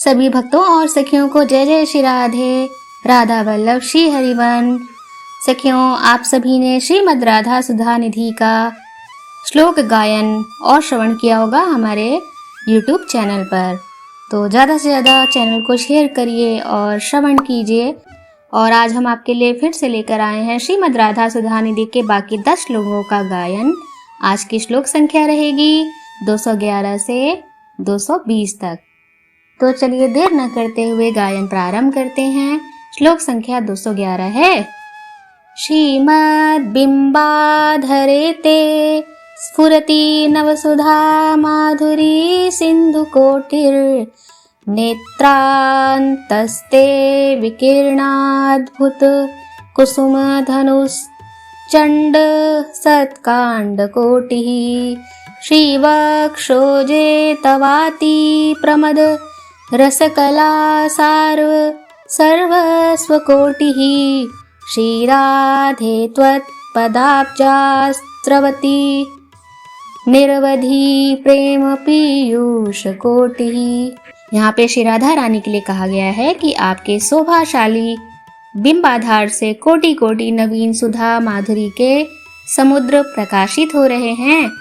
सभी भक्तों और सखियों को जय जय श्री राधे। राधा वल्लभ श्री हरिवन। सखियों, आप सभी ने श्रीमद् राधा सुधा निधि का श्लोक गायन और श्रवण किया होगा हमारे YouTube चैनल पर। तो ज़्यादा से ज़्यादा चैनल को शेयर करिए और श्रवण कीजिए। और आज हम आपके लिए फिर से लेकर आए हैं श्रीमद् राधा सुधा निधि के बाकी 10 श्लोकों का गायन। आज की श्लोक संख्या रहेगी 211 से 220 तक। तो चलिए देर न करते हुए गायन प्रारंभ करते हैं। श्लोक संख्या 211 है। श्रीमद् बिंबाधरे ते स्फुरति नवसुधा माधुरी सिंधु कोटिर नेत्रांतस्ते विकीर्णाद्भुत कुसुम धनुश्चंड सत्कांड कोटिः श्रीवक्षोजे तवाति प्रमद रसकला सर्वस्वकोटिः श्रीराधे त्वत्पदाब्जास्त्रवती निरवधि प्रेम पीयूष कोटिः। यहाँ पे श्री राधा रानी के लिए कहा गया है कि आपके शोभाशाली बिंबाधार से कोटि कोटि नवीन सुधा माधुरी के समुद्र प्रकाशित हो रहे हैं।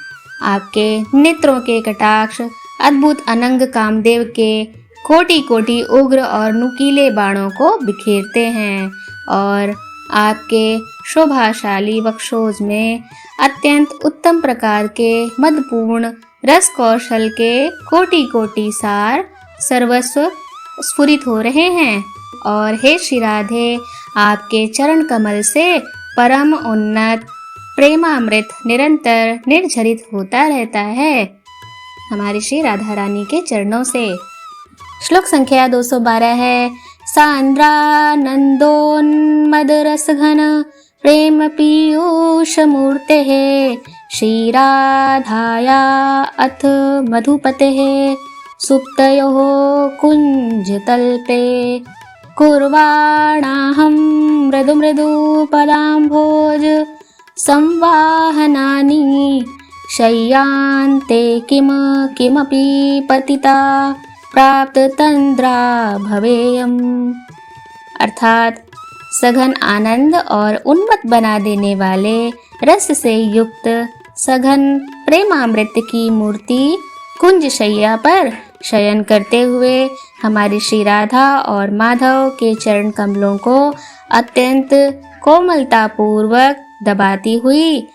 आपके नेत्रों के कटाक्ष अद्भुत अनंग कामदेव के कोटि कोटि उग्र और नुकीले बाणों को बिखेरते हैं और आपके शोभाशाली वक्षोज में अत्यंत उत्तम प्रकार के मदपूर्ण रस कौशल के कोटि कोटि सार सर्वस्व स्फुरित हो रहे हैं। और हे श्री राधे, आपके चरण कमल से परम उन्नत प्रेमामृत निरंतर निर्झरित होता रहता है हमारी श्री राधा रानी के चरणों से। श्लोक संख्या 212 है। सांद्रानंदोन्मदरसघन प्रेम पीयूष मूर्ते श्रीराधाया अथ मधुपते सुप्तयो कुंजतल्पे कुर्वाणाहं मृदु मृदु पदाम्भोज संवाहनानि शय्यान्ते किमपि पतिता प्राप्त तंद्रा भवेयम। अर्थात सघन आनंद और उन्मत्त बना देने वाले रस से युक्त सघन प्रेमामृत की मूर्ति कुंज शैया पर शयन करते हुए हमारी श्री राधा और माधव के चरण कमलों को अत्यंत कोमलता पूर्वक दबाती हुई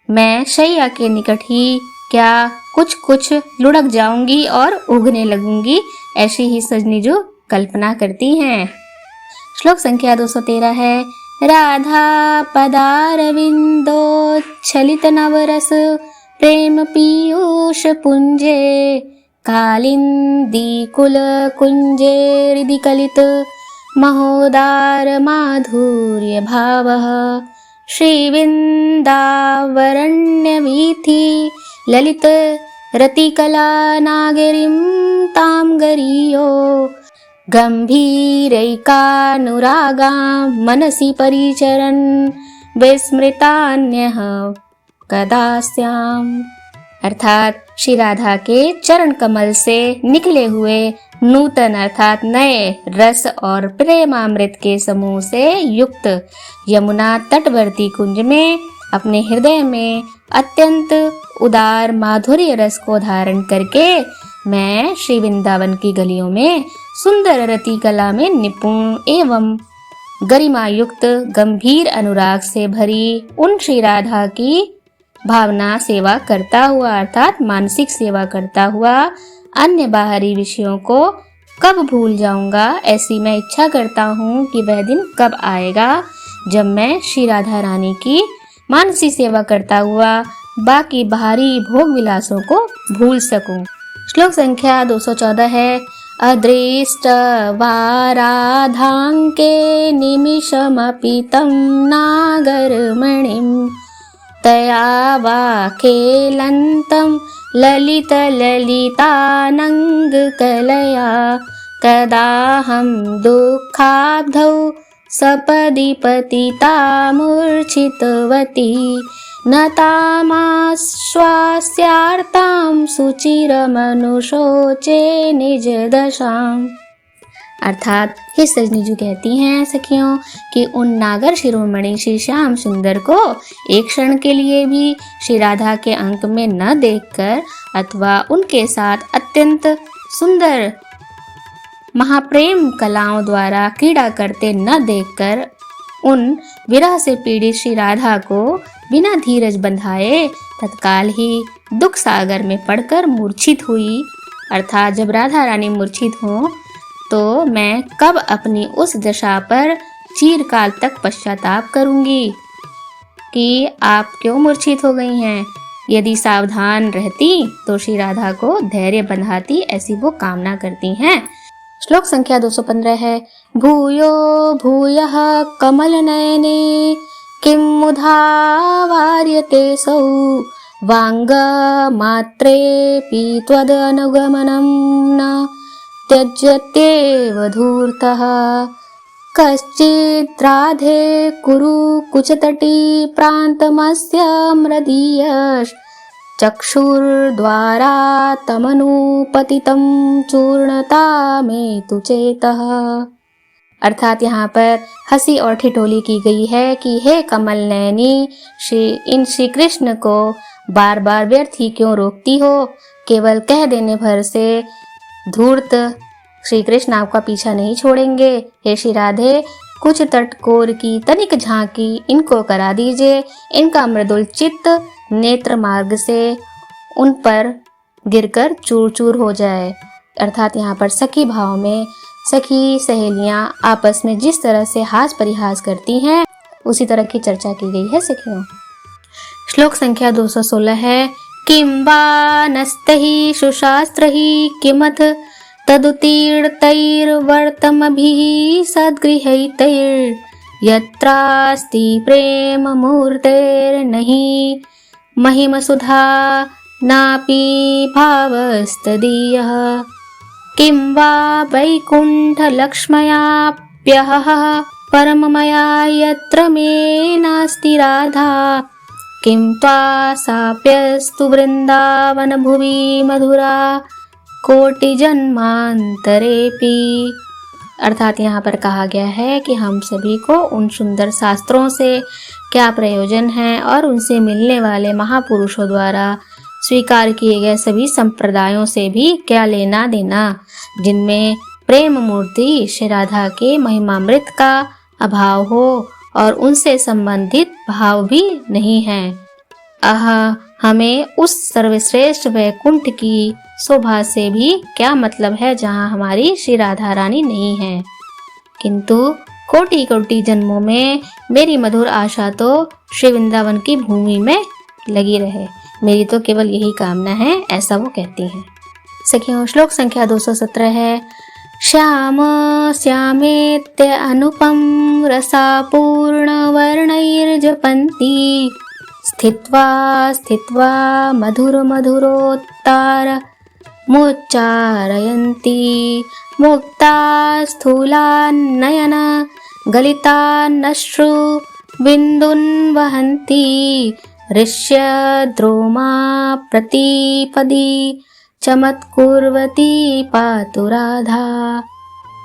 मैं शैया के निकट ही क्या कुछ लुढ़क जाऊंगी और उगने लगूंगी, ऐसी ही सजनी जो कल्पना करती हैं। श्लोक संख्या 213 है। राधा पदारविंदोच्छलित नवरस प्रेम पीयूष पुंजे कालिंदी कुल कुंजे हृदि कलित महोदार माधुर्य भावः श्रीवृंदावरण्य वीथि ललित रतिकला नागरीं तां गरीयो गंभीरैकानुरागां मनसि परिचरन् विस्मृतान्यः कदा स्याम्। अर्थात श्री राधा के चरण कमल से निकले हुए नूतन अर्थात नए रस और प्रेमामृत के समूह से युक्त यमुना तटवर्ती कुंज में अपने हृदय में अत्यंत उदार माधुर्य रस को धारण करके मैं श्री वृंदावन की गलियों में सुंदर रति कला में निपुण एवं गरिमा युक्त गंभीर अनुराग से भरी उन श्री राधा की भावना सेवा करता हुआ अर्थात मानसिक सेवा करता हुआ अन्य बाहरी विषयों को कब भूल जाऊंगा, ऐसी मैं इच्छा करता हूँ कि वह दिन कब आएगा जब मैं श्री राधा रानी की मानसिक सेवा करता हुआ बाकी बाहरी भोग विलासों को भूल सकूं। श्लोक संख्या 214 है। अदृष्ट वाराधांके निमिषमपि तं नागरमणिं तया वा खेलन्तं ललित ललितानङ्गकलया कदाहं दुःखाब्धौ सपदि पतिता मूर्छितवती न तामाश्वास्यार्तां सुचिरमनुशोचे निजदशाम्। अर्थात हे सजनीजू कहती हैं सखियों कि उन नागर शिरोमणि श्री श्याम सुंदर को एक क्षण के लिए भी श्री राधा के अंक में न देखकर अथवा उनके साथ अत्यंत सुंदर महाप्रेम कलाओं द्वारा क्रीड़ा करते न देखकर उन विरह से पीड़ित श्री राधा को बिना धीरज बंधाए तत्काल ही दुख सागर में पड़कर मूर्छित हुई। अर्थात जब राधा रानी मूर्छित हो तो मैं कब अपनी उस दशा पर चिरकाल तक पश्चाताप करूंगी कि आप क्यों मूर्छित हो गई हैं। यदि सावधान रहती तो श्री राधा को धैर्य बंधाती, ऐसी वो कामना करती हैं। श्लोक संख्या 215 है। भूयो भूयः कमल नयने किं मुधा वार्यते सौ वांग मात्रेऽपि त्वदनुगमनं न त्यज्यत्येव धूर्तः कश्चित् राधे कुरु कुचतटी प्रान्तमस्य मृदीयश् चक्षुर्द्वारा तमनुपतितं चूर्णतामेतु चेतः। अर्थात यहाँ पर हंसी और ठिठोली की गई है कि हे कमल नयनी, श्री कृष्ण को बार बार व्यर्थ ही क्यों रोकती हो। केवल कह देने भर से धूर्त श्री कृष्ण आपका पीछा नहीं छोड़ेंगे। हे श्री राधे, कुछ तटकोर की तनिक झांकी इनको करा दीजिए, इनका मृदुल चित्त नेत्र मार्ग से उन पर गिरकर चूर चूर हो जाए। अर्थात यहाँ पर सखी भाव में सखी सहेलियां आपस में जिस तरह से हास परिहास करती हैं उसी तरह की चर्चा की गई है सखियों। श्लोक संख्या 216 है। किं वा नस्तहि सुशास्त्रहि किमथ तदुतीर्णतैर्वर्तमभिः सद्गृहैतैर् यत्रास्ति प्रेम मूर्तेर्नहि महिमसुधा नापि भावस्तदीयः किं वा वैकुण्ठलक्ष्म्याप्यहः परममया यत्र मे नास्ति राधा किं त्वा साप्यस्तु वृन्दावन भुवि मधुरा कोटि जन्मांतरेपि। अर्थात यहाँ पर कहा गया है कि हम सभी को उन सुंदर शास्त्रों से क्या प्रयोजन है और उनसे मिलने वाले महापुरुषों द्वारा स्वीकार किए गए सभी संप्रदायों से भी क्या लेना देना, जिनमें प्रेम मूर्ति श्री राधा के महिमामृत का अभाव हो और उनसे संबंधित भाव भी नहीं है। हमें उस सर्वश्रेष्ठ वैकुंठ की शोभा से भी क्या मतलब है जहाँ हमारी श्री राधा रानी नहीं है। किंतु कोटि कोटि जन्मों में मेरी मधुर आशा तो श्री वृंदावन की भूमि में लगी रहे, मेरी तो केवल यही कामना है, ऐसा वो कहती हैं। सखियों, श्लोक संख्या 217 है। श्याम श्यामेत्य अनुपम रसापूर्ण वर्णैर्जपन्ति स्थित्वा स्थित्वा मधुर मधुरोत्तार मुच्चारयन्ति मुक्ता स्थूलान्नयन गलितान्नश्रु बिन्दुन् वहन्ति ऋष्यद्रोमा प्रतिपदी चमत्कुर्वती पातु राधा।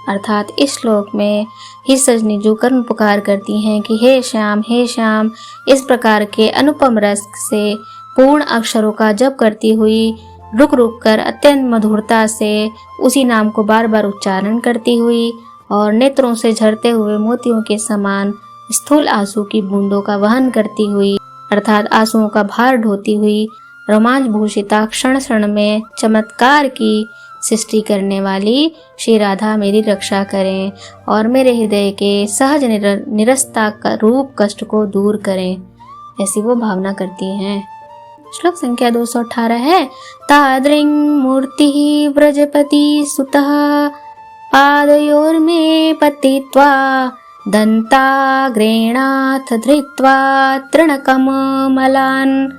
अर्थात इस श्लोक में ही सजनीजू कर्ण पुकार करती हैं कि हे श्याम, हे श्याम। इस प्रकार के अनुपम रस से पूर्ण अक्षरों का जप करती हुई रुक रुक कर अत्यंत मधुरता से उसी नाम को बार बार उच्चारण करती हुई और नेत्रों से झरते हुए मोतियों के समान स्थूल आंसू की बूंदों का वहन करती हुई, अर्थात आंसुओं का भार ढोती हुई रोमांच भूषिता क्षण क्षण में चमत्कार की सृष्टि करने वाली श्री राधा मेरी रक्षा करें और मेरे हृदय के सहज निरस्ता का रूप कष्ट को दूर करें, ऐसी वो भावना करती हैं। श्लोक संख्या 218 है। तादृंग मूर्ति व्रजपति सुतः पादयोर्मे पतित्वा दन्ताग्रेणाथ धृत्वा तृणकमलान्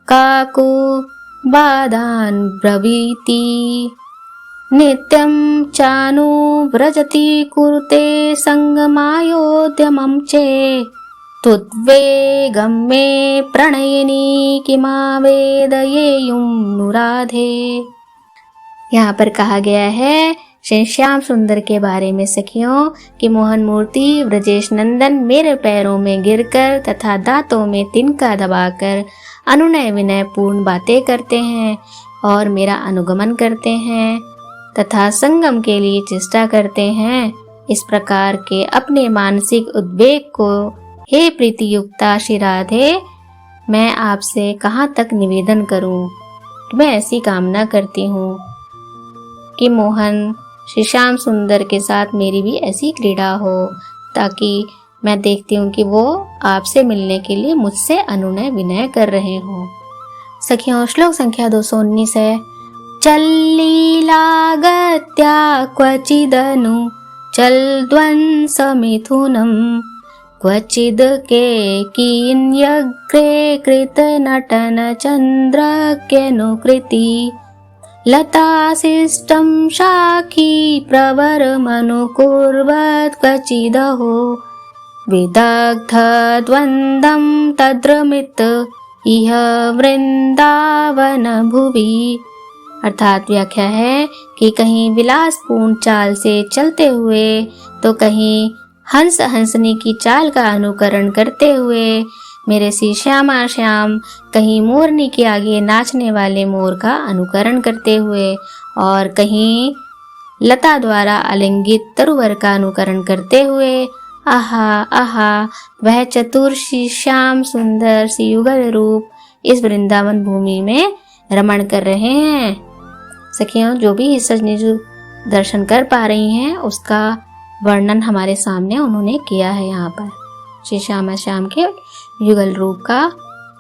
काकुबादान् ब्रवीति नित्यं चानुव्रजति कुरुते संगमायोद्यमं चे तुद्वेगं मे प्रणयिनी किमावेदयेयुं नुराधे। यहाँ पर कहा गया है श्री श्याम सुंदर के बारे में सखियों कि मोहन मूर्ति ब्रजेश नंदन मेरे पैरों में गिरकर तथा दांतों में तिनका दबाकर अनुनय विनय पूर्ण बातें करते हैं और मेरा अनुगमन करते हैं तथा संगम के लिए चेष्टा करते हैं। इस प्रकार के अपने मानसिक उद्वेग को हे प्रीति युक्ता श्री राधे मैं आपसे कहाँ तक निवेदन करूं। मैं ऐसी कामना करती हूँ कि मोहन श्री श्याम सुंदर के साथ मेरी भी ऐसी क्रीड़ा हो ताकि मैं देखती हूँ कि वो आपसे मिलने के लिए मुझसे अनुनय विनय कर रहे हो। सखियों श्लोक संख्या 219 है। चल्लीलागत्या क्वचिदनु चलद्वंसमिथुनम् क्वचिद् केकिन्यग्रे कृतनटनचन्द्रक्यनुकृति लताशिष्टं शाखी प्रवरमनुकुर्वत् क्वचिदहो विदग्धद्वन्द्वं तद्रमित इह वृंदावन भुवि। अर्थात व्याख्या है कि कहीं विलासपूर्ण चाल से चलते हुए तो कहीं हंस हंसनी की चाल का अनुकरण करते हुए मेरे श्री श्यामा श्याम कहीं मोरनी के आगे नाचने वाले मोर का अनुकरण करते हुए और कहीं लता द्वारा आलिंगित तरुवर का अनुकरण करते हुए आहा आहा वह चतुर श्री श्याम सुंदर सी युगल रूप इस वृंदावन भूमि में रमण कर रहे हैं। सखियों जो भी इस सजनीजू दर्शन कर पा रही हैं उसका वर्णन हमारे सामने उन्होंने किया है यहाँ पर श्री श्यामा श्याम के युगल रूप का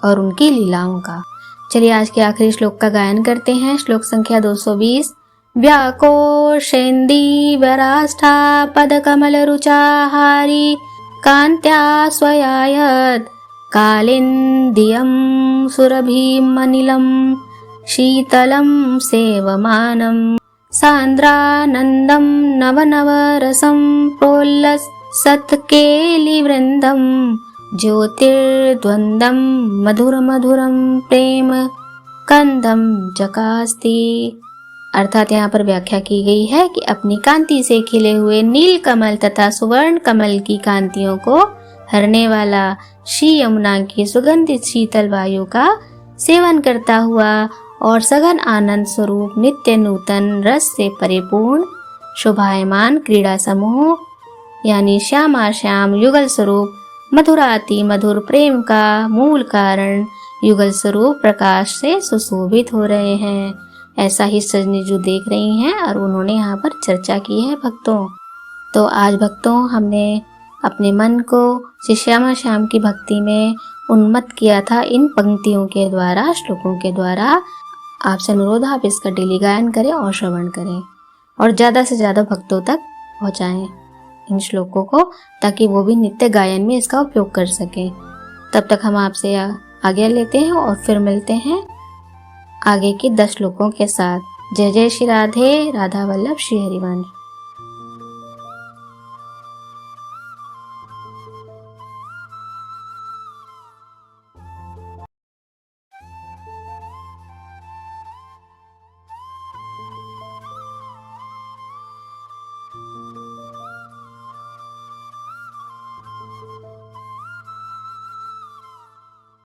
और उनकी लीलाओं का। चलिए आज के आखिरी श्लोक का गायन करते हैं। श्लोक संख्या 220। व्याकोशेन्दीवराष्टा पदकमल रुचाहारी कान्त्या स्वयायत् कालिन्दियं सुरभिमनिलं शीतलं सेवमानं सान्द्रानन्दं नवनवरसं प्रोल्लसत्केलिवृन्दं ज्योतिर्द्वन्द्वं मधुरमधुरं प्रेम कंदम जकास्ति। अर्थात यहाँ पर व्याख्या की गई है कि अपनी कांति से खिले हुए नील कमल तथा सुवर्ण कमल की कांतियों को हरने वाला श्री यमुना की सुगंधित शीतल वायु का सेवन करता हुआ और सघन आनंद स्वरूप नित्य नूतन रस से परिपूर्ण शोभायमान क्रीड़ा समूह यानी श्यामा श्याम युगल स्वरूप मधुराति मधुर प्रेम का मूल कारण युगल स्वरूप प्रकाश से सुशोभित हो रहे हैं। ऐसा ही सजनीजू देख रही हैं और उन्होंने यहाँ पर चर्चा की है भक्तों। तो आज भक्तों हमने अपने मन को श्री श्यामा श्याम की भक्ति में उन्मत्त किया था इन पंक्तियों के द्वारा श्लोकों के द्वारा। आपसे अनुरोध आप इसका डेली गायन करें और श्रवण करें और ज़्यादा से ज़्यादा भक्तों तक पहुँचाएं इन श्लोकों को ताकि वो भी नित्य गायन में इसका उपयोग कर सकें। तब तक हम आपसे आज्ञा लेते हैं और फिर मिलते हैं आगे के 10 श्लोकों के साथ। जय जय श्री राधे राधा वल्लभ श्री हरिवंश।